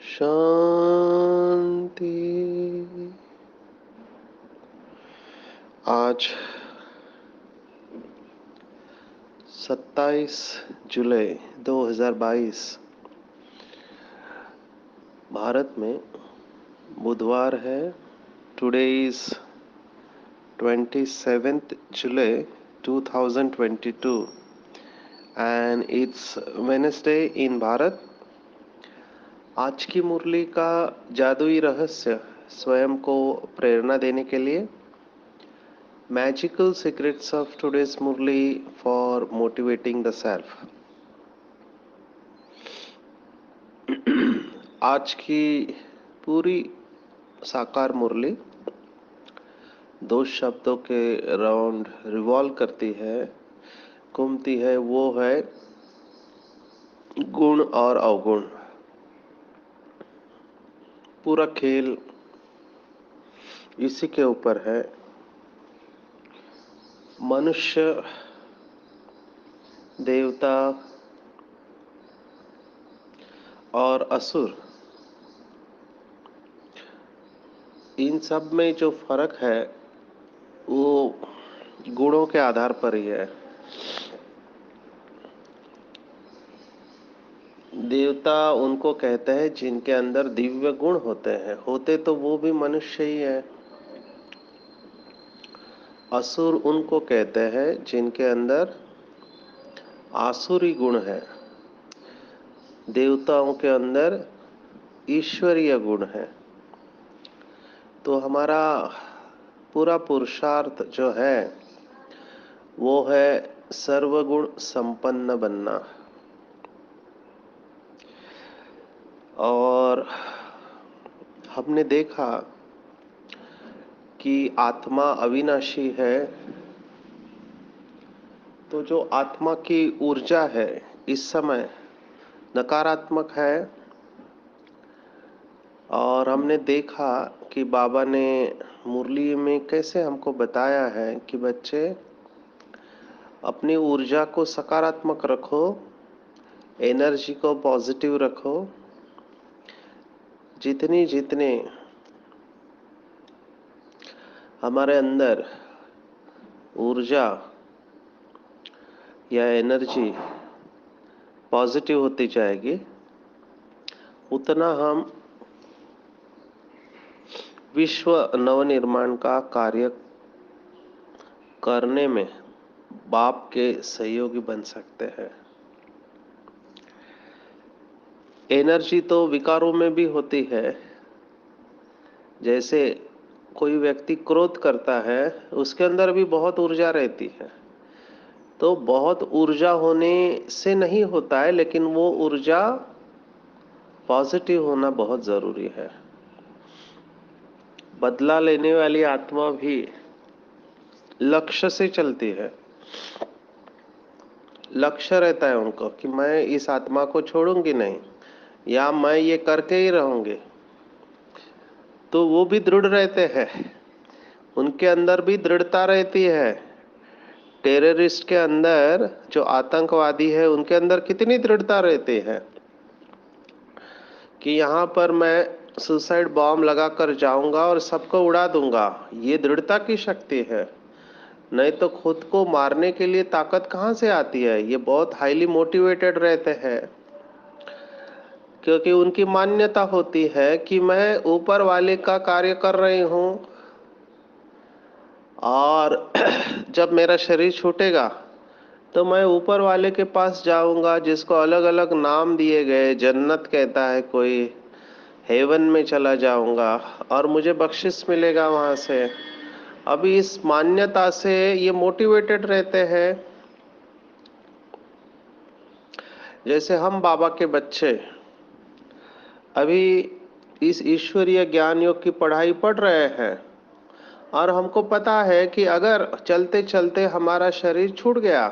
शांति। आज 27 जुलाई 2022 भारत में बुधवार है। Today is 27th July 2022 and it's Wednesday in Bharat. आज की मुरली का जादुई रहस्य स्वयं को प्रेरणा देने के लिए magical secrets of today's Murli for motivating the self. आज की पूरी साकार मुरली दो शब्दों के राउंड रिवॉल्व करती है, घूमती है। वो है गुण और अवगुण। पूरा खेल इसी के ऊपर है। मनुष्य, देवता और असुर, इन सब में जो फर्क है वो गुणों के आधार पर ही है। देवता उनको कहते हैं जिनके अंदर दिव्य गुण होते हैं, होते तो वो भी मनुष्य ही है। असुर उनको कहते हैं जिनके अंदर आसुरी गुण है। देवताओं के अंदर ईश्वरीय गुण है। तो हमारा पूरा पुरुषार्थ जो है वो है सर्वगुण संपन्न बनना। और हमने देखा कि आत्मा अविनाशी है। तो जो आत्मा की ऊर्जा है इस समय नकारात्मक है। और हमने देखा कि बाबा ने मुरली में कैसे हमको बताया है कि बच्चे अपनी ऊर्जा को सकारात्मक रखो, एनर्जी को पॉजिटिव रखो। जितनी जितने हमारे अंदर ऊर्जा या एनर्जी पॉजिटिव होती जाएगी, उतना हम विश्व नवनिर्माण का कार्य करने में बाप के सहयोगी बन सकते हैं। एनर्जी तो विकारों में भी होती है। जैसे कोई व्यक्ति क्रोध करता है, उसके अंदर भी बहुत ऊर्जा रहती है। तो बहुत ऊर्जा होने से नहीं होता है, लेकिन वो ऊर्जा पॉजिटिव होना बहुत जरूरी है। बदला लेने वाली आत्मा भी लक्ष्य से चलती है। लक्ष्य रहता है उनको कि मैं इस आत्मा को छोड़ूंगी नहीं, या मैं ये करके ही रहूंगी। तो वो भी दृढ़ रहते हैं, उनके अंदर भी दृढ़ता रहती है। टेररिस्ट के अंदर, जो आतंकवादी है, उनके अंदर कितनी दृढ़ता रहती है कि यहाँ पर मैं सुसाइड बॉम्ब लगाकर जाऊंगा और सबको उड़ा दूंगा। ये दृढ़ता की शक्ति है। नहीं तो खुद को मारने के लिए ताकत कहाँ से आती है। ये बहुत हाईली मोटिवेटेड रहते हैं, क्योंकि उनकी मान्यता होती है कि मैं ऊपर वाले का कार्य कर रही हूँ, और जब मेरा शरीर छूटेगा तो मैं ऊपर वाले के पास जाऊंगा, जिसको अलग अलग नाम दिए गए। जन्नत कहता है कोई, हेवन में चला जाऊंगा और मुझे बख्शिश मिलेगा वहां से। अभी इस मान्यता से ये मोटिवेटेड रहते हैं। जैसे हम बाबा के बच्चे अभी इस ईश्वरीय ज्ञान योग की पढ़ाई पढ़ रहे हैं, और हमको पता है कि अगर चलते चलते हमारा शरीर छूट गया,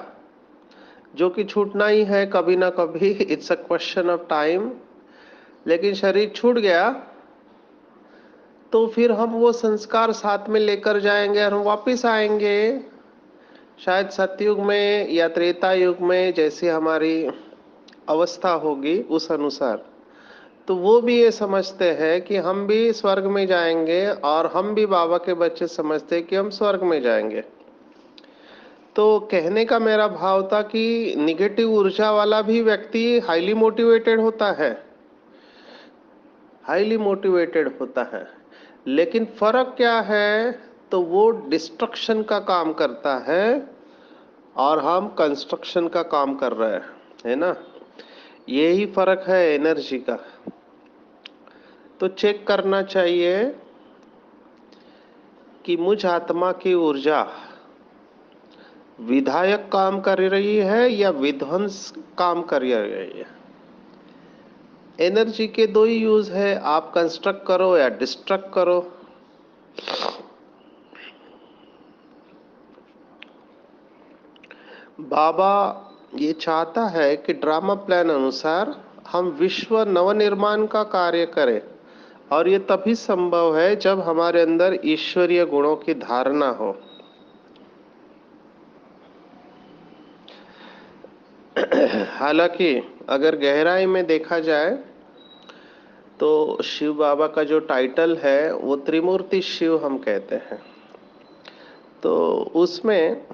जो कि छूटना ही है कभी ना कभी, it's a question of time, लेकिन शरीर छूट गया तो फिर हम वो संस्कार साथ में लेकर जाएंगे और हम वापिस आएंगे, शायद सतयुग में या त्रेता युग में, जैसी हमारी अवस्था होगी उस अनुसार। तो वो भी ये समझते हैं कि हम भी स्वर्ग में जाएंगे, और हम भी बाबा के बच्चे समझते हैं कि हम स्वर्ग में जाएंगे। तो कहने का मेरा भाव था कि निगेटिव ऊर्जा वाला भी व्यक्ति हाईली मोटिवेटेड होता है, हाईली मोटिवेटेड होता है, लेकिन फर्क क्या है, तो वो डिस्ट्रक्शन का काम करता है और हम कंस्ट्रक्शन का काम कर रहे हैं, है ना। यही फर्क है एनर्जी का। तो चेक करना चाहिए कि मुझ आत्मा की ऊर्जा विधायक काम कर रही है या विध्वंस काम कर रही है। एनर्जी के दो ही यूज है, आप कंस्ट्रक्ट करो या डिस्ट्रक्ट करो। बाबा ये चाहता है कि ड्रामा प्लान अनुसार हम विश्व नवनिर्माण का कार्य करें, और ये तभी संभव है जब हमारे अंदर ईश्वरीय गुणों की धारणा हो। हालांकि अगर गहराई में देखा जाए तो शिव बाबा का जो टाइटल है वो त्रिमूर्ति शिव हम कहते हैं। तो उसमें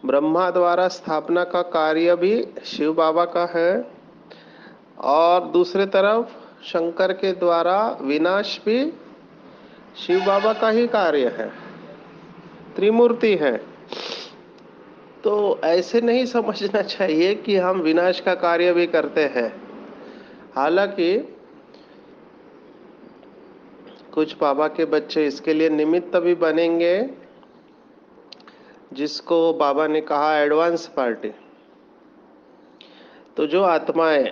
ब्रह्मा द्वारा स्थापना का कार्य भी शिव बाबा का है, और दूसरे तरफ शंकर के द्वारा विनाश भी शिव बाबा का ही कार्य है, त्रिमूर्ति है। तो ऐसे नहीं समझना चाहिए कि हम विनाश का कार्य भी करते हैं। हालांकि कुछ बाबा के बच्चे इसके लिए निमित्त भी बनेंगे, जिसको बाबा ने कहा एडवांस पार्टी। तो जो आत्माएं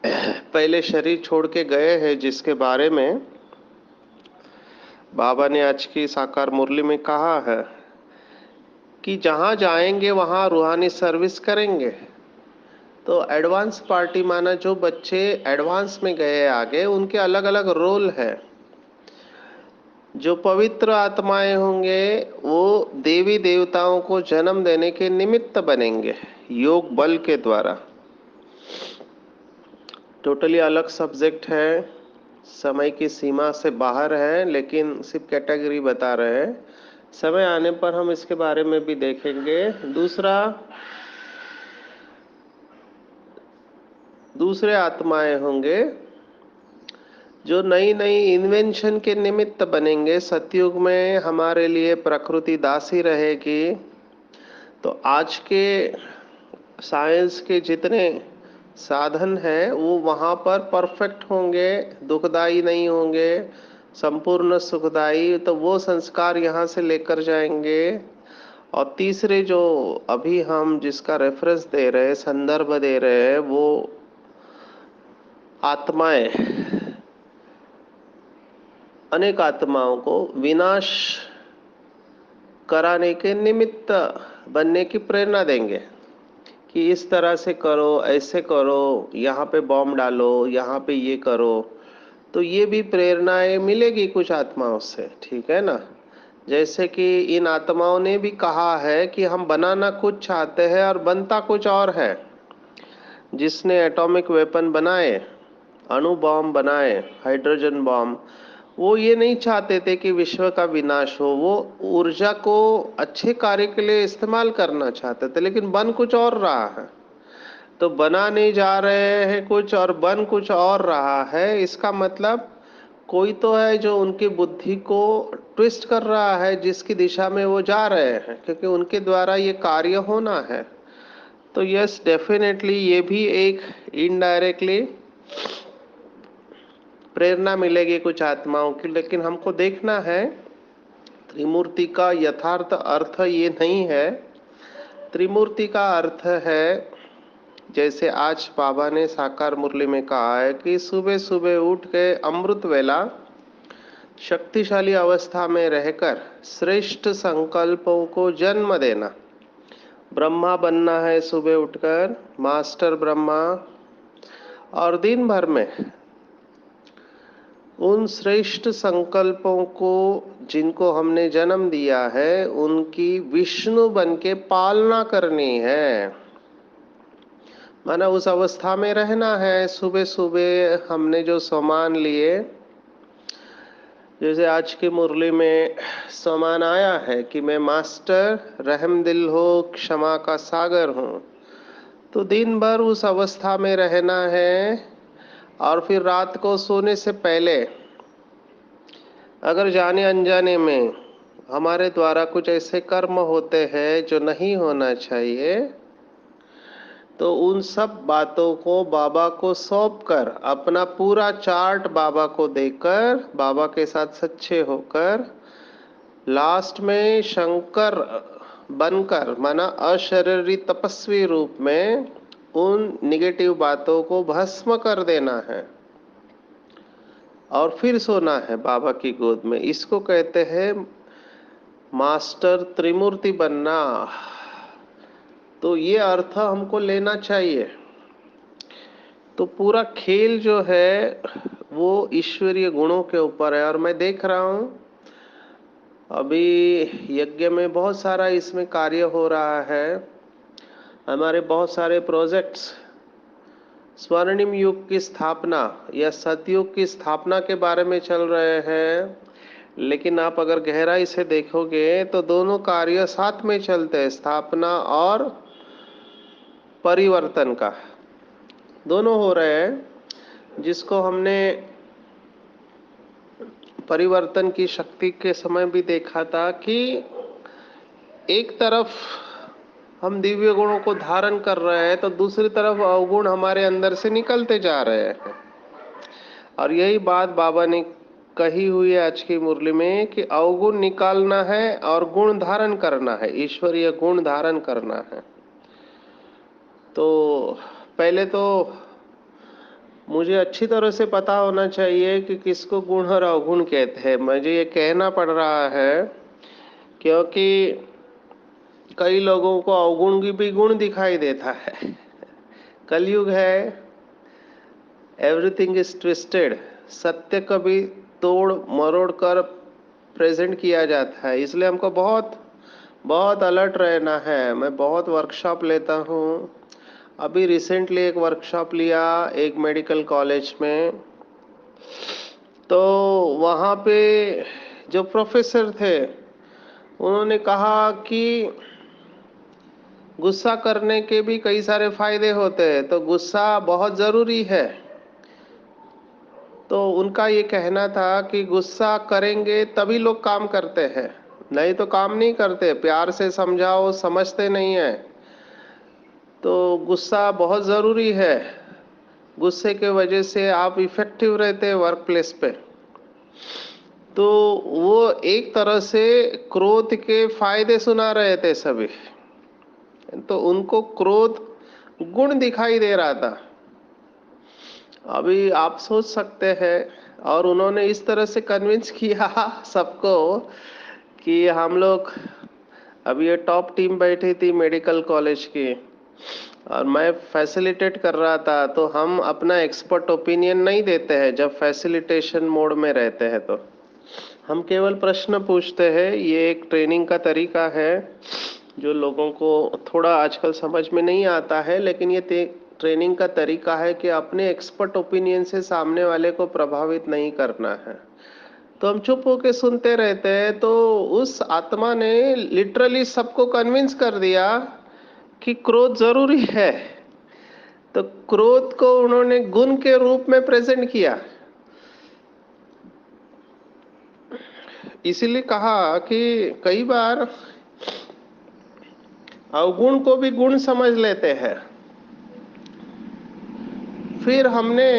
पहले शरीर छोड़ के गए हैं, जिसके बारे में बाबा ने आज की साकार मुरली में कहा है कि जहां जाएंगे वहां रूहानी सर्विस करेंगे, तो एडवांस पार्टी माना जो बच्चे एडवांस में गए आगे, उनके अलग अलग रोल है। जो पवित्र आत्माएं होंगे वो देवी देवताओं को जन्म देने के निमित्त बनेंगे योग बल के द्वारा। टोटली अलग सब्जेक्ट है, समय की सीमा से बाहर है, लेकिन सिर्फ कैटेगरी बता रहे हैं। समय आने पर हम इसके बारे में भी देखेंगे। दूसरे आत्माएं होंगे जो नई नई इन्वेंशन के निमित्त बनेंगे। सतयुग में हमारे लिए प्रकृति दासी रहेगी, तो आज के साइंस के जितने साधन हैं वो वहाँ पर परफेक्ट होंगे, दुखदाई नहीं होंगे, संपूर्ण सुखदाई। तो वो संस्कार यहाँ से लेकर जाएंगे। और तीसरे जो अभी हम जिसका रेफरेंस दे रहे हैं, संदर्भ दे रहे हैं, वो आत्माएं अनेक आत्माओं को विनाश कराने के निमित्त बनने की प्रेरणा देंगे कि इस तरह से करो, ऐसे करो, यहाँ पे बॉम्ब डालो, यहाँ पे ये करो। तो ये भी प्रेरणाएं मिलेगी कुछ आत्माओं से, ठीक है ना। जैसे कि इन आत्माओं ने भी कहा है कि हम बनाना कुछ चाहते हैं और बनता कुछ और है। जिसने एटॉमिक वेपन बनाए, अणु बॉम्ब बनाए, हाइड्रोजन बॉम्ब, वो ये नहीं चाहते थे कि विश्व का विनाश हो। वो ऊर्जा को अच्छे कार्य के लिए इस्तेमाल करना चाहते थे, लेकिन बन कुछ और रहा है। तो बना नहीं जा रहे हैं कुछ और बन कुछ और रहा है, इसका मतलब कोई तो है जो उनकी बुद्धि को ट्विस्ट कर रहा है जिसकी दिशा में वो जा रहे हैं, क्योंकि उनके द्वारा ये कार्य होना है। तो यस, डेफिनेटली ये भी एक इनडायरेक्टली प्रेरणा मिलेगी कुछ आत्माओं की। लेकिन हमको देखना है त्रिमूर्ति का यथार्थ अर्थ ये नहीं है। त्रिमूर्ति का अर्थ है, जैसे आज बाबा ने साकार मुरली में कहा है कि सुबह सुबह उठ के अमृत वेला शक्तिशाली अवस्था में रहकर श्रेष्ठ संकल्पों को जन्म देना। ब्रह्मा बनना है सुबह उठकर, मास्टर ब्रह्मा, और दिन भर में उन श्रेष्ठ संकल्पों को जिनको हमने जन्म दिया है उनकी विष्णु बन के पालना करनी है। माना उस अवस्था में रहना है। सुबह सुबह हमने जो सामान लिए, जैसे आज की मुरली में सामान आया है कि मैं मास्टर रहम दिल हो, क्षमा का सागर हूँ, तो दिन भर उस अवस्था में रहना है। और फिर रात को सोने से पहले अगर जाने अनजाने में हमारे द्वारा कुछ ऐसे कर्म होते हैं जो नहीं होना चाहिए, तो उन सब बातों को बाबा को सौंप कर, अपना पूरा चार्ट बाबा को देकर, बाबा के साथ सच्चे होकर, लास्ट में शंकर बनकर, माना अशरीरी तपस्वी रूप में उन निगेटिव बातों को भस्म कर देना है और फिर सोना है बाबा की गोद में। इसको कहते हैं मास्टर त्रिमूर्ति बनना। तो ये अर्थ हमको लेना चाहिए। तो पूरा खेल जो है वो ईश्वरीय गुणों के ऊपर है। और मैं देख रहा हूँ अभी यज्ञ में बहुत सारा इसमें कार्य हो रहा है। हमारे बहुत सारे प्रोजेक्ट्स स्वर्णिम युग की स्थापना या सतयुग की स्थापना के बारे में चल रहे हैं, लेकिन आप अगर गहराई से देखोगे तो दोनों कार्य साथ में चलते हैं, स्थापना और परिवर्तन का दोनों हो रहे हैं। जिसको हमने परिवर्तन की शक्ति के समय भी देखा था कि एक तरफ हम दिव्य गुणों को धारण कर रहे हैं तो दूसरी तरफ अवगुण हमारे अंदर से निकलते जा रहे हैं। और यही बात बाबा ने कही हुई है आज की मुरली में कि अवगुण निकालना है और गुण धारण करना है, ईश्वरीय गुण धारण करना है। तो पहले तो मुझे अच्छी तरह से पता होना चाहिए कि किसको गुण और अवगुण कहते हैं। मुझे ये कहना पड़ रहा है क्योंकि कई लोगों को अवगुण की भी गुण दिखाई देता है। कलयुग है, एवरीथिंग इज ट्विस्टेड। सत्य कभी तोड़ मरोड़ कर प्रेजेंट किया जाता है, इसलिए हमको बहुत बहुत अलर्ट रहना है। मैं बहुत वर्कशॉप लेता हूँ। अभी रिसेंटली एक वर्कशॉप लिया एक मेडिकल कॉलेज में, तो वहाँ पे जो प्रोफेसर थे उन्होंने कहा कि गुस्सा करने के भी कई सारे फायदे होते हैं, तो गुस्सा बहुत ज़रूरी है। तो उनका ये कहना था कि गुस्सा करेंगे तभी लोग काम करते हैं, नहीं तो काम नहीं करते। प्यार से समझाओ, समझते नहीं है। तो गुस्सा बहुत ज़रूरी है। गुस्से के वजह से आप इफेक्टिव रहते हैं वर्क प्लेस पे। तो वो एक तरह से क्रोध के फायदे सुना रहे थे सभी, तो उनको क्रोध गुण दिखाई दे रहा था। अभी आप सोच सकते हैं, और उन्होंने इस तरह से कन्विंस किया सबको कि हम लोग, अभी ये टॉप टीम बैठी थी मेडिकल कॉलेज की और मैं फैसिलिटेट कर रहा था, तो हम अपना एक्सपर्ट ओपिनियन नहीं देते हैं जब फैसिलिटेशन मोड में रहते हैं। तो हम केवल प्रश्न पूछते हैं। ये एक ट्रेनिंग का तरीका है जो लोगों को थोड़ा आजकल समझ में नहीं आता है, लेकिन ये ट्रेनिंग का तरीका है कि अपने एक्सपर्ट ओपिनियन से सामने वाले को प्रभावित नहीं करना है। तो हम चुप होके सुनते रहते हैं। तो उस आत्मा ने लिटरली सबको कन्विंस कर दिया कि क्रोध जरूरी है। तो क्रोध को उन्होंने गुण के रूप में प्रेजेंट किया। इसीलिए कहा कि कई बार अवगुण को भी गुण समझ लेते हैं। फिर हमने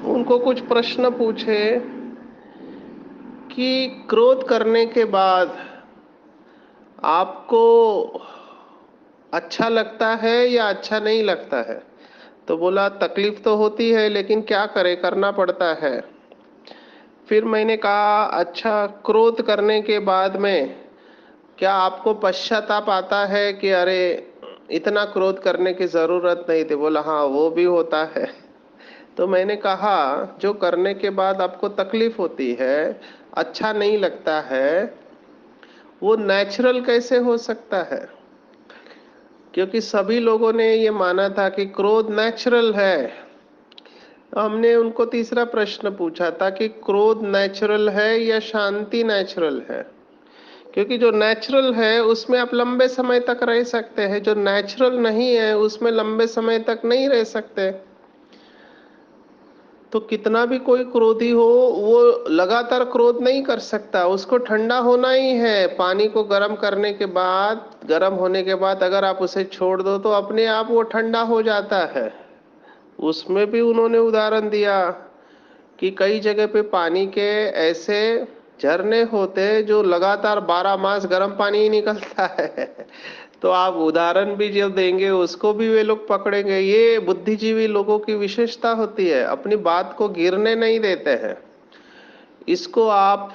उनको कुछ प्रश्न पूछे कि क्रोध करने के बाद आपको अच्छा लगता है या अच्छा नहीं लगता है। तो बोला तकलीफ तो होती है, लेकिन क्या करें, करना पड़ता है। फिर मैंने कहा, अच्छा, क्रोध करने के बाद में क्या आपको पश्चाताप आता है कि अरे इतना क्रोध करने की जरूरत नहीं थी? बोला, हाँ वो भी होता है। तो मैंने कहा, जो करने के बाद आपको तकलीफ होती है, अच्छा नहीं लगता है, वो नेचुरल कैसे हो सकता है? क्योंकि सभी लोगों ने ये माना था कि क्रोध नेचुरल है। तो हमने उनको तीसरा प्रश्न पूछा था कि क्रोध नेचुरल है या शांति नेचुरल है? क्योंकि जो नेचुरल है उसमें आप लंबे समय तक रह सकते हैं, जो नेचुरल नहीं है उसमें लंबे समय तक नहीं रह सकते। तो कितना भी कोई क्रोधी हो, वो लगातार क्रोध नहीं कर सकता, उसको ठंडा होना ही है। पानी को गर्म करने के बाद, गर्म होने के बाद अगर आप उसे छोड़ दो तो अपने आप वो ठंडा हो जाता है। उसमें भी उन्होंने उदाहरण दिया कि कई जगह पे पानी के ऐसे झरने होते हैं जो लगातार 12 मास गर्म पानी ही निकलता है। तो आप उदाहरण भी जो देंगे उसको भी वे लोग पकड़ेंगे। ये बुद्धिजीवी लोगों की विशेषता होती है, अपनी बात को गिरने नहीं देते हैं। इसको आप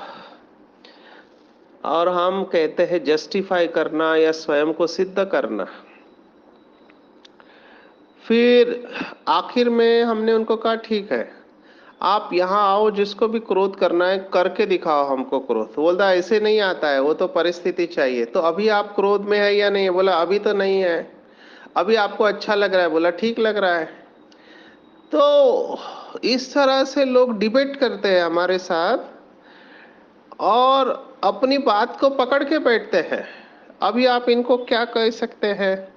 और हम कहते हैं जस्टिफाई करना या स्वयं को सिद्ध करना। फिर आखिर में हमने उनको कहा, ठीक है, आप यहाँ आओ, जिसको भी क्रोध करना है करके दिखाओ हमको क्रोध। बोलता है, ऐसे नहीं आता है, वो तो परिस्थिति चाहिए। तो अभी आप क्रोध में है या नहीं है? बोला, अभी तो नहीं है। अभी आपको अच्छा लग रहा है? बोला, ठीक लग रहा है। तो इस तरह से लोग डिबेट करते हैं हमारे साथ और अपनी बात को पकड़ के बैठते हैं। अभी आप इनको क्या कह सकते हैं?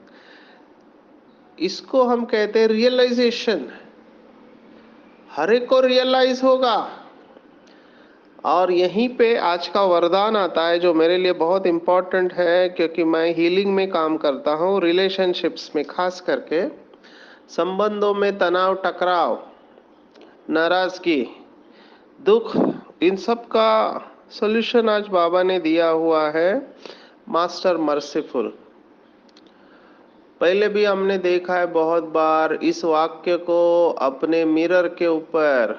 इसको हम कहते हैं रियलाइजेशन। हर एक को रियलाइज होगा। और यहीं पे आज का वरदान आता है जो मेरे लिए बहुत इंपॉर्टेंट है, क्योंकि मैं हीलिंग में काम करता हूँ, रिलेशनशिप्स में, खास करके संबंधों में तनाव, टकराव, नाराजगी, दुख, इन सब का सॉल्यूशन आज बाबा ने दिया हुआ है, मास्टर मर्सीफुल। पहले भी हमने देखा है बहुत बार इस वाक्य को अपने मिरर के ऊपर,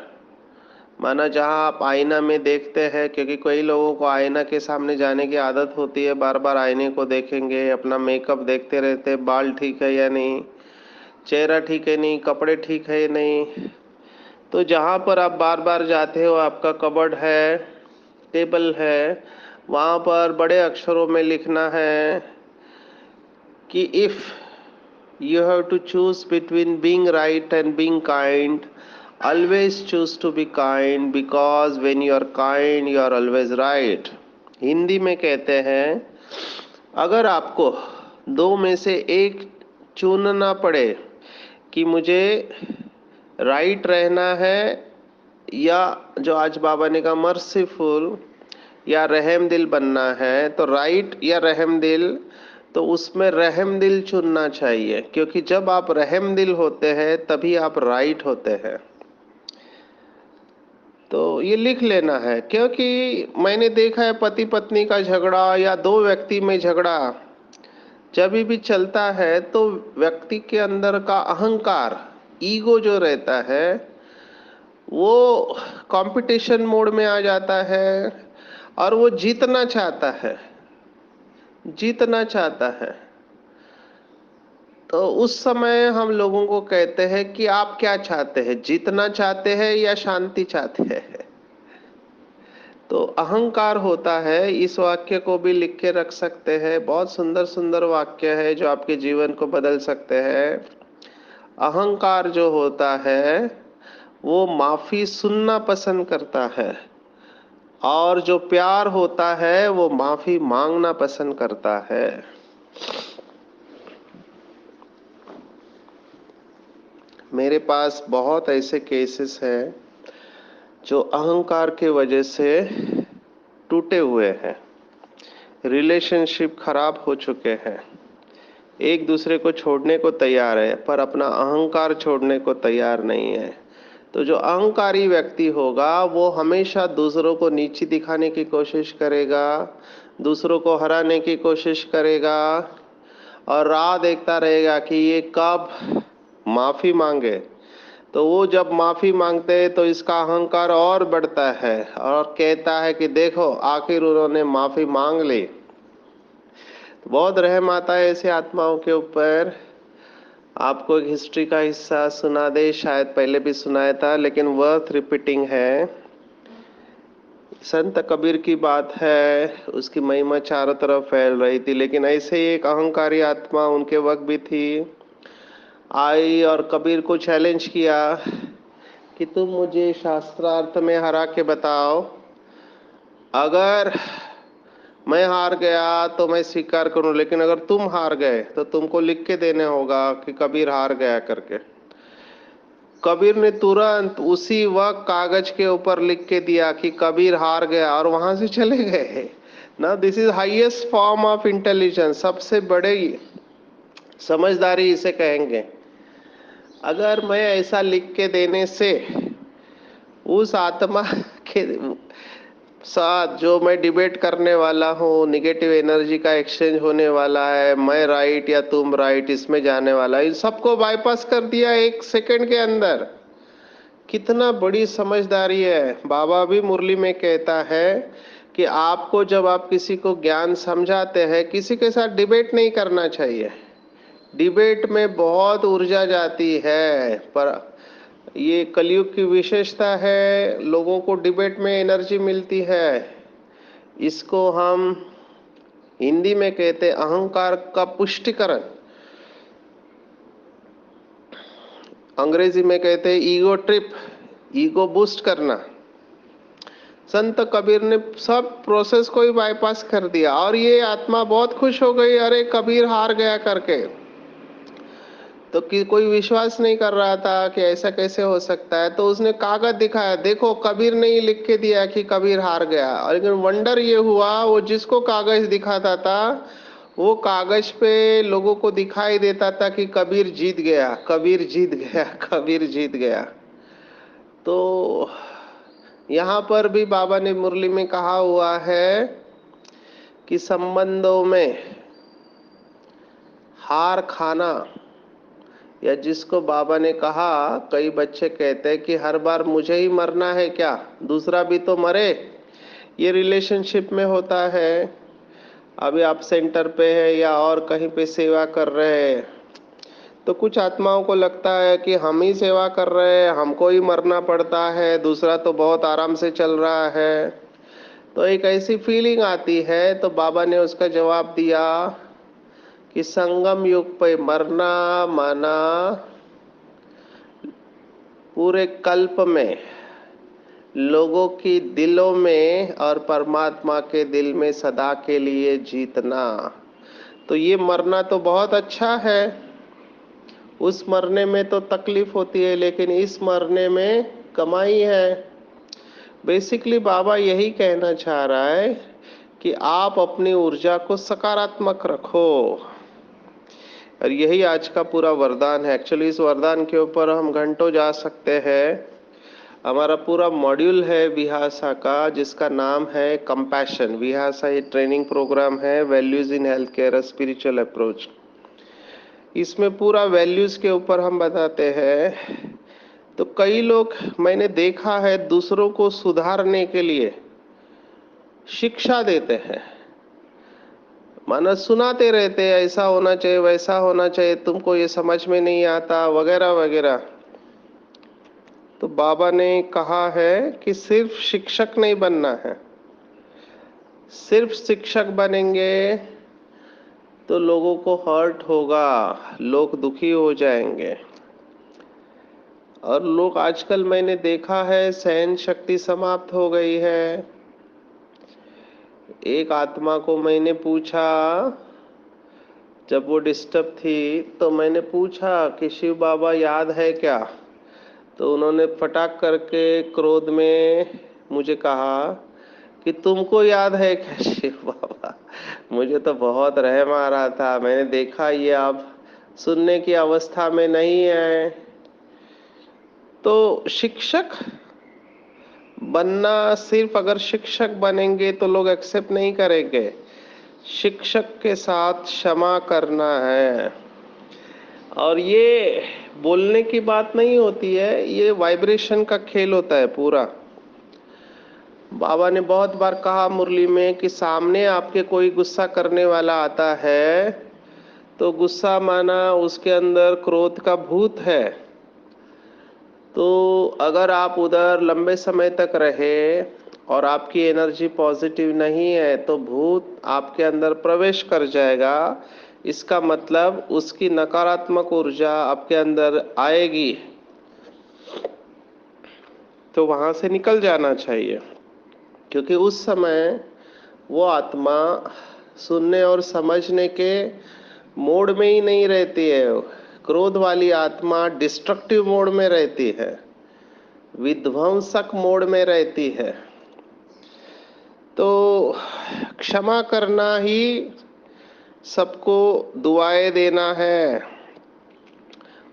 माना जहां आप आईना में देखते हैं, क्योंकि कई लोगों को आईना के सामने जाने की आदत होती है, बार बार आईने को देखेंगे, अपना मेकअप देखते रहते, बाल ठीक है या नहीं, चेहरा ठीक है नहीं, कपड़े ठीक है या नहीं। तो जहां पर आप बार बार जाते हो, आपका कबर्ड है, टेबल है, वहां पर बड़े अक्षरों में लिखना है कि if you have to choose between being right and being kind, always choose to be kind, because when you are kind you are always right। Hindi में कहते हैं, अगर आपको दो में से एक चुनना पड़े कि मुझे राइट रहना है या जो आज बाबा ने कहा मर्सीफुल या रहम दिल बनना है, तो राइट या रहम दिल, तो उसमें रहम दिल चुनना चाहिए। क्योंकि जब आप रहम दिल होते हैं तभी आप राइट होते हैं। तो ये लिख लेना है, क्योंकि मैंने देखा है पति पत्नी का झगड़ा या दो व्यक्ति में झगड़ा जब भी चलता है तो व्यक्ति के अंदर का अहंकार, ईगो जो रहता है, वो कंपटीशन मोड में आ जाता है और वो जीतना चाहता है, जीतना चाहता है। तो उस समय हम लोगों को कहते हैं कि आप क्या चाहते हैं, जीतना चाहते हैं या शांति चाहते हैं? तो अहंकार होता है। इस वाक्य को भी लिख के रख सकते हैं, बहुत सुंदर सुंदर वाक्य है जो आपके जीवन को बदल सकते हैं। अहंकार जो होता है वो माफी सुनना पसंद करता है, और जो प्यार होता है वो माफी मांगना पसंद करता है। मेरे पास बहुत ऐसे केसेस हैं जो अहंकार के वजह से टूटे हुए हैं, रिलेशनशिप खराब हो चुके हैं, एक दूसरे को छोड़ने को तैयार है पर अपना अहंकार छोड़ने को तैयार नहीं है। तो जो अहंकारी व्यक्ति होगा वो हमेशा दूसरों को नीची दिखाने की कोशिश करेगा, दूसरों को हराने की कोशिश करेगा और राह देखता रहेगा कि ये कब माफी मांगे, तो वो जब माफी मांगते हैं तो इसका अहंकार और बढ़ता है और कहता है कि देखो आखिर उन्होंने माफी मांग ली। तो बहुत रहम आता है ऐसे आत्माओं के ऊपर। आपको एक हिस्ट्री का हिस्सा सुना दे, शायद पहले भी सुनाया था लेकिन वर्थ रिपीटिंग है। संत कबीर की बात है, उसकी महिमा चारों तरफ फैल रही थी, लेकिन ऐसे ही एक अहंकारी आत्मा उनके वक्त भी थी, आई और कबीर को चैलेंज किया कि तुम मुझे शास्त्रार्थ में हरा के बताओ, अगर मैं हार गया तो मैं स्वीकार करूं, लेकिन अगर तुम हार गए तो तुमको लिख के देने होगा कि कबीर हार गया करके। कबीर ने तुरंत उसी वक्त कागज के ऊपर लिख के दिया कि कबीर हार गया और वहां से चले गए ना। This is highest form of intelligence, सबसे बड़े समझदारी इसे कहेंगे। अगर मैं ऐसा लिख के देने से उस आत्मा के साथ जो मैं डिबेट करने वाला हूँ, निगेटिव एनर्जी का एक्सचेंज होने वाला है, मैं राइट या तुम राइट इसमें जाने वाला है, इन सबको बाईपास कर दिया एक सेकंड के अंदर। कितना बड़ी समझदारी है। बाबा भी मुरली में कहता है कि आपको जब आप किसी को ज्ञान समझाते हैं, किसी के साथ डिबेट नहीं करना चाहिए। डिबेट में बहुत ऊर्जा जाती है, पर ये कलयुग की विशेषता है, लोगों को डिबेट में एनर्जी मिलती है। इसको हम हिंदी में कहते हैं अहंकार का पुष्टिकरण, अंग्रेजी में कहते हैं ईगो ट्रिप, ईगो बूस्ट करना। संत कबीर ने सब प्रोसेस को ही बाईपास कर दिया और ये आत्मा बहुत खुश हो गई, अरे कबीर हार गया करके। तो कोई विश्वास नहीं कर रहा था कि ऐसा कैसे हो सकता है, तो उसने कागज दिखाया, देखो कबीर ने ही लिख के दिया कि कबीर हार गया। और लेकिन वंडर ये हुआ, वो जिसको कागज दिखाता था वो कागज पे लोगों को दिखाई देता था कि कबीर जीत गया, कबीर जीत गया, कबीर जीत गया। तो यहाँ पर भी बाबा ने मुरली में कहा हुआ है कि संबंधों में हार खाना, या जिसको बाबा ने कहा, कई बच्चे कहते हैं कि हर बार मुझे ही मरना है क्या, दूसरा भी तो मरे। ये रिलेशनशिप में होता है। अभी आप सेंटर पे है या और कहीं पे सेवा कर रहे हैं, तो कुछ आत्माओं को लगता है कि हम ही सेवा कर रहे हैं, हमको ही मरना पड़ता है, दूसरा तो बहुत आराम से चल रहा है। तो एक ऐसी फीलिंग आती है। तो बाबा ने उसका जवाब दिया कि संगम युग पे मरना माना पूरे कल्प में लोगों की दिलों में और परमात्मा के दिल में सदा के लिए जीतना। तो ये मरना तो बहुत अच्छा है, उस मरने में तो तकलीफ होती है, लेकिन इस मरने में कमाई है। बेसिकली बाबा यही कहना चाह रहा है कि आप अपनी ऊर्जा को सकारात्मक रखो, और यही आज का पूरा वरदान है। एक्चुअली इस वरदान के ऊपर हम घंटों जा सकते हैं। हमारा पूरा मॉड्यूल है विहासा का, जिसका नाम है कंपैशन। विहासा ये ट्रेनिंग प्रोग्राम है, values in health care spiritual approach. इसमें पूरा वैल्यूज के ऊपर हम बताते हैं। तो कई लोग मैंने देखा है दूसरों को सुधारने के लिए शिक्षा देते हैं, माना सुनाते रहते हैं ऐसा होना चाहिए वैसा होना चाहिए, तुमको ये समझ में नहीं आता वगैरह वगैरह। तो बाबा ने कहा है कि सिर्फ शिक्षक नहीं बनना है। सिर्फ शिक्षक बनेंगे तो लोगों को हर्ट होगा, लोग दुखी हो जाएंगे। और लोग आजकल मैंने देखा है सहन शक्ति समाप्त हो गई है। एक आत्मा को मैंने पूछा, जब वो डिस्टर्ब थी तो मैंने पूछा कि शिव बाबा याद है क्या, तो उन्होंने फटाक करके क्रोध में मुझे कहा कि तुमको याद है क्या शिव बाबा। मुझे तो बहुत रहम आ रहा था, मैंने देखा ये अब सुनने की अवस्था में नहीं है। तो शिक्षक बनना, सिर्फ अगर शिक्षक बनेंगे तो लोग एक्सेप्ट नहीं करेंगे। शिक्षक के साथ क्षमा करना है, और ये बोलने की बात नहीं होती है, ये वाइब्रेशन का खेल होता है पूरा। बाबा ने बहुत बार कहा मुरली में कि सामने आपके कोई गुस्सा करने वाला आता है तो गुस्सा माना उसके अंदर क्रोध का भूत है। तो अगर आप उधर लंबे समय तक रहे और आपकी एनर्जी पॉजिटिव नहीं है तो भूत आपके अंदर प्रवेश कर जाएगा। इसका मतलब उसकी नकारात्मक ऊर्जा आपके अंदर आएगी, तो वहां से निकल जाना चाहिए, क्योंकि उस समय वो आत्मा सुनने और समझने के मोड में ही नहीं रहती है। क्रोध वाली आत्मा डिस्ट्रक्टिव मोड में रहती है, विध्वंसक मोड में रहती है। तो क्षमा करना ही सबको दुआएं देना है।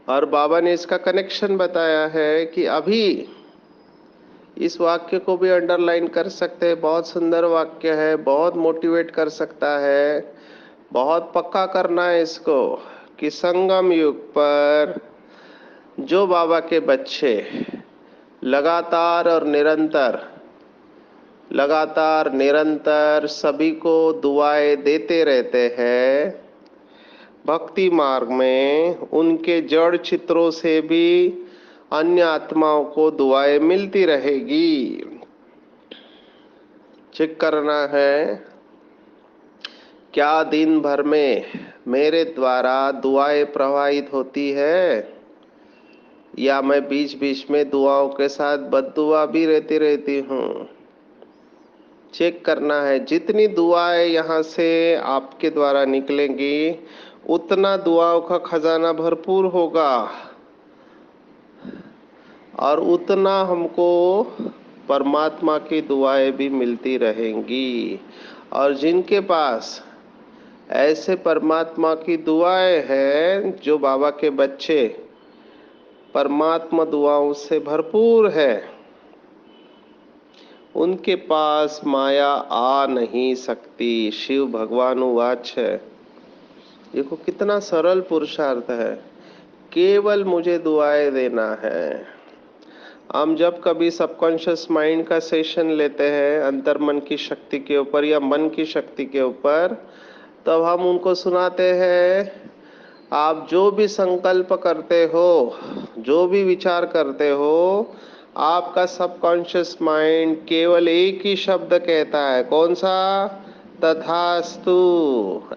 और बाबा ने इसका कनेक्शन बताया है कि अभी इस वाक्य को भी अंडरलाइन कर सकते हैं। बहुत सुंदर वाक्य है, बहुत मोटिवेट कर सकता है। बहुत पक्का करना है इसको कि संगम युग पर जो बाबा के बच्चे लगातार निरंतर सभी को दुआएं देते रहते हैं भक्ति मार्ग में, उनके जड़ चित्रों से भी अन्य आत्माओं को दुआएं मिलती रहेगी। चेक करना है क्या दिन भर में मेरे द्वारा दुआएं प्रवाहित होती है, या मैं बीच बीच में दुआओं के साथ बद्दुआ भी रहती हूँ। चेक करना है जितनी दुआएं यहाँ से आपके द्वारा निकलेंगी उतना दुआओं का खजाना भरपूर होगा और उतना हमको परमात्मा की दुआएं भी मिलती रहेंगी। और जिनके पास ऐसे परमात्मा की दुआएं हैं, जो बाबा के बच्चे परमात्मा दुआओं से भरपूर है, उनके पास माया आ नहीं सकती। शिव भगवान वाच है। देखो कितना सरल पुरुषार्थ है, केवल मुझे दुआएं देना है। हम जब कभी सबकॉन्शियस माइंड का सेशन लेते हैं अंतर्मन की शक्ति के ऊपर या मन की शक्ति के ऊपर, तब हम उनको सुनाते हैं आप जो भी संकल्प करते हो, जो भी विचार करते हो, आपका सबकॉन्शियस माइंड केवल एक ही शब्द कहता है। कौन सा? तथास्तु,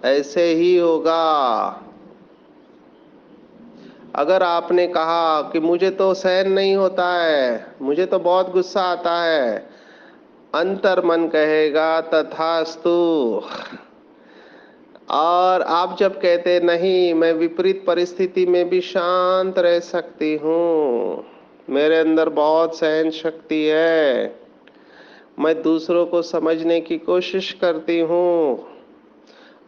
ऐसे ही होगा। अगर आपने कहा कि मुझे तो सहन नहीं होता है, मुझे तो बहुत गुस्सा आता है, अंतर्मन कहेगा तथास्तु। और आप जब कहते नहीं, मैं विपरीत परिस्थिति में भी शांत रह सकती हूँ, मेरे अंदर बहुत सहन शक्ति है, मैं दूसरों को समझने की कोशिश करती हूँ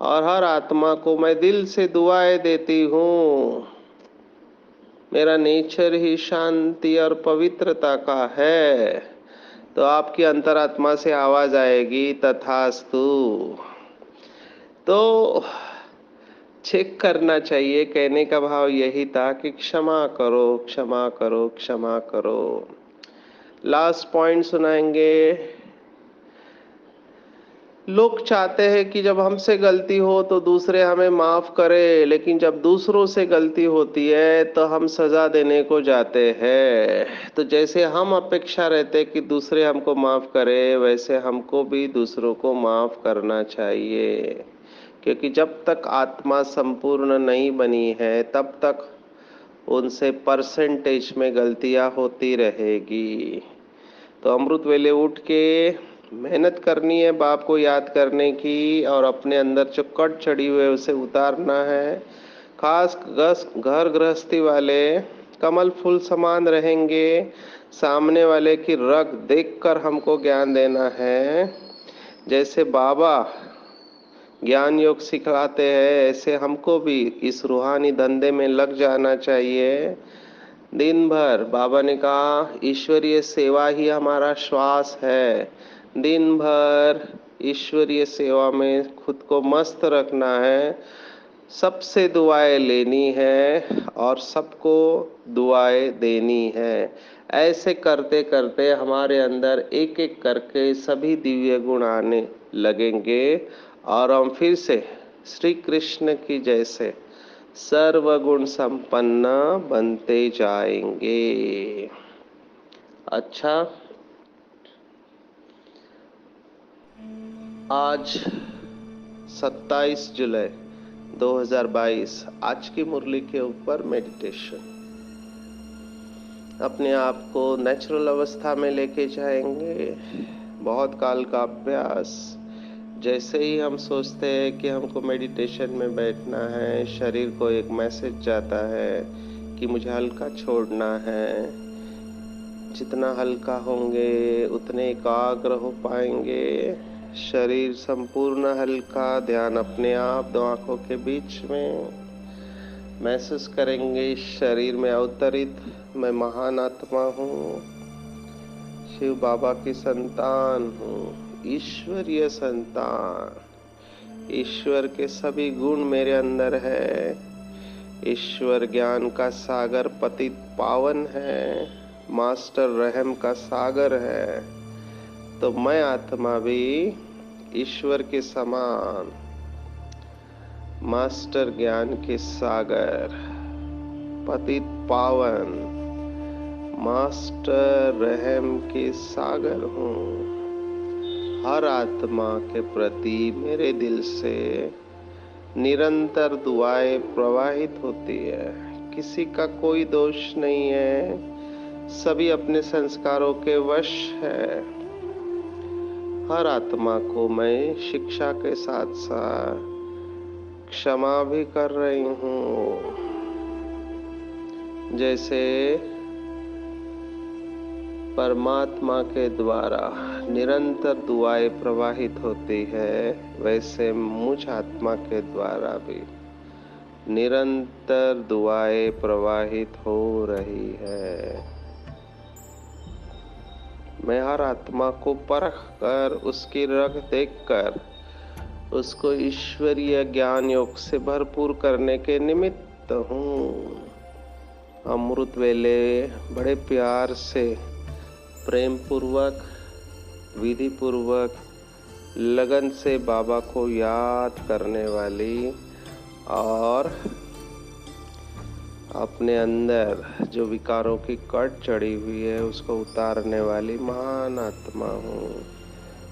और हर आत्मा को मैं दिल से दुआएं देती हूँ, मेरा नेचर ही शांति और पवित्रता का है, तो आपकी अंतरात्मा से आवाज आएगी तथास्तु। तो चेक करना चाहिए। कहने का भाव यही था कि क्षमा करो, क्षमा करो, क्षमा करो। लास्ट पॉइंट सुनाएंगे। लोग चाहते हैं कि जब हमसे गलती हो तो दूसरे हमें माफ करे, लेकिन जब दूसरों से गलती होती है तो हम सजा देने को जाते हैं। तो जैसे हम अपेक्षा रहते कि दूसरे हमको माफ करे, वैसे हमको भी दूसरों को माफ करना चाहिए, क्योंकि जब तक आत्मा संपूर्ण नहीं बनी है तब तक उनसे परसेंटेज में गलतियां होती रहेगी। तो अमृत वेले उठ के मेहनत करनी है बाप को याद करने की, और अपने अंदर जो कट चढ़ी हुई है उसे उतारना है। खास घर गृहस्थी वाले कमल फूल समान रहेंगे, सामने वाले की रग देखकर हमको ज्ञान देना है। जैसे बाबा ज्ञान योग सिखाते हैं, ऐसे हमको भी इस रूहानी धंधे में लग जाना चाहिए। दिन भर बाबा ने कहा ईश्वरीय सेवा ही हमारा श्वास है। दिन भर ईश्वरीय सेवा में खुद को मस्त रखना है। सबसे दुआएं लेनी है और सबको दुआएं देनी है। ऐसे करते करते हमारे अंदर एक एक करके सभी दिव्य गुण आने लगेंगे और हम फिर से श्री कृष्ण की जैसे सर्वगुण संपन्न बनते जाएंगे। अच्छा, आज 27 जुलाई 2022 आज की मुरली के ऊपर मेडिटेशन। अपने आप को नेचुरल अवस्था में लेके जाएंगे। बहुत काल का अभ्यास। जैसे ही हम सोचते हैं कि हमको मेडिटेशन में बैठना है, शरीर को एक मैसेज जाता है कि मुझे हल्का छोड़ना है। जितना हल्का होंगे उतने एकाग्र हो पाएंगे। शरीर संपूर्ण हल्का, ध्यान अपने आप 2 आंखों के बीच में महसूस करेंगे। शरीर में अवतरित मैं महान आत्मा हूँ, शिव बाबा की संतान हूँ, ईश्वरीय संतान। ईश्वर के सभी गुण मेरे अंदर है। ईश्वर ज्ञान का सागर पतित पावन है, मास्टर रहम का सागर है। तो मैं आत्मा भी ईश्वर के समान मास्टर ज्ञान के सागर, पतित पावन, मास्टर रहम के सागर हूँ। हर आत्मा के प्रति मेरे दिल से निरंतर दुआएं प्रवाहित होती है। किसी का कोई दोष नहीं है, सभी अपने संस्कारों के वश है। हर आत्मा को मैं शिक्षा के साथ साथ क्षमा भी कर रही हूँ। जैसे परमात्मा के द्वारा निरंतर दुआएं प्रवाहित होती है, वैसे मुझ आत्मा के द्वारा भी निरंतर दुआएं प्रवाहित हो रही है। मैं हर आत्मा को परख कर, उसकी रग देखकर उसको ईश्वरीय ज्ञान योग से भरपूर करने के निमित्त हूँ। अमृत वेले बड़े प्यार से, प्रेम पूर्वक, विधि पूर्वक, लगन से बाबा को याद करने वाली और अपने अंदर जो विकारों की कट चढ़ी हुई है उसको उतारने वाली महान आत्मा हूँ।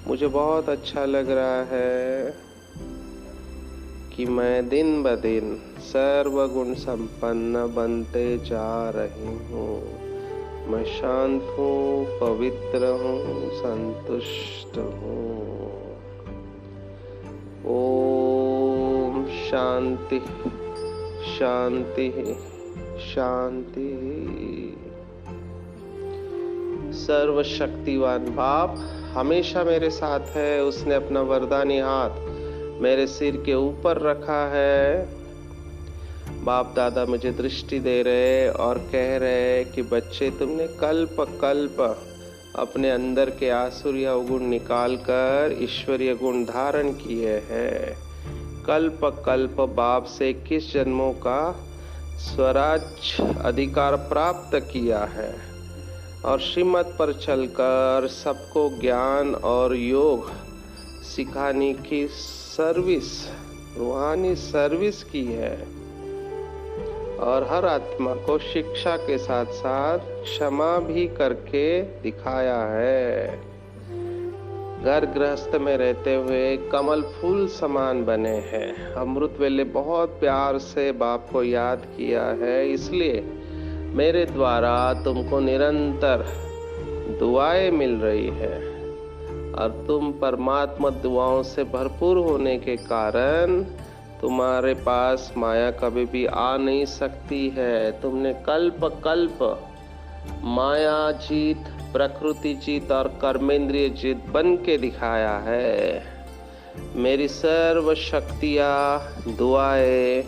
मुझे बहुत अच्छा लग रहा है कि मैं दिन ब दिन सर्वगुण संपन्न बनते जा रही हूँ। मैं शांत हूँ, पवित्र हूँ, संतुष्ट हूँ। ओम शांति शांति शांति। सर्वशक्तिवान बाप हमेशा मेरे साथ है। उसने अपना वरदानी हाथ मेरे सिर के ऊपर रखा है। बाप दादा मुझे दृष्टि दे रहे और कह रहे कि बच्चे, तुमने कल्प कल्प अपने अंदर के आसुरी अवगुण निकाल कर ईश्वरीय गुण धारण किए हैं। कल्प कल्प बाप से 21 जन्मों का स्वराज अधिकार प्राप्त किया है और श्रीमत पर चलकर सबको ज्ञान और योग सिखाने की सर्विस, रूहानी सर्विस की है और हर आत्मा को शिक्षा के साथ साथ क्षमा भी करके दिखाया है। घर गृहस्थ में रहते हुए कमल फूल समान बने हैं। अमृत वेले बहुत प्यार से बाप को याद किया है, इसलिए मेरे द्वारा तुमको निरंतर दुआएं मिल रही है और तुम परमात्मा दुआओं से भरपूर होने के कारण तुम्हारे पास माया कभी भी आ नहीं सकती है। तुमने कल्प कल्प माया जीत, प्रकृति जीत और कर्मेंद्रिय जीत बन के दिखाया है। मेरी सर्व शक्तियाँ, दुआएं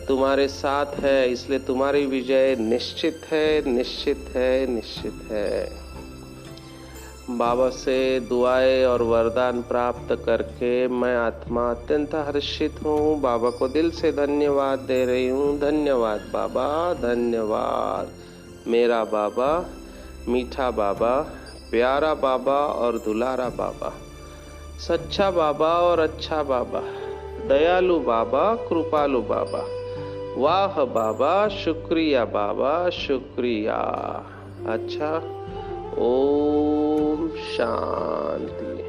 तुम्हारे साथ है, इसलिए तुम्हारी विजय निश्चित है, निश्चित है, निश्चित है। बाबा से दुआएं और वरदान प्राप्त करके मैं आत्मा अत्यंत हर्षित हूँ। बाबा को दिल से धन्यवाद दे रही हूँ। धन्यवाद बाबा, धन्यवाद मेरा बाबा, मीठा बाबा, प्यारा बाबा और दुलारा बाबा, सच्चा बाबा और अच्छा बाबा, दयालु बाबा, कृपालु बाबा। वाह बाबा, शुक्रिया बाबा, शुक्रिया। अच्छा, ओम शांति।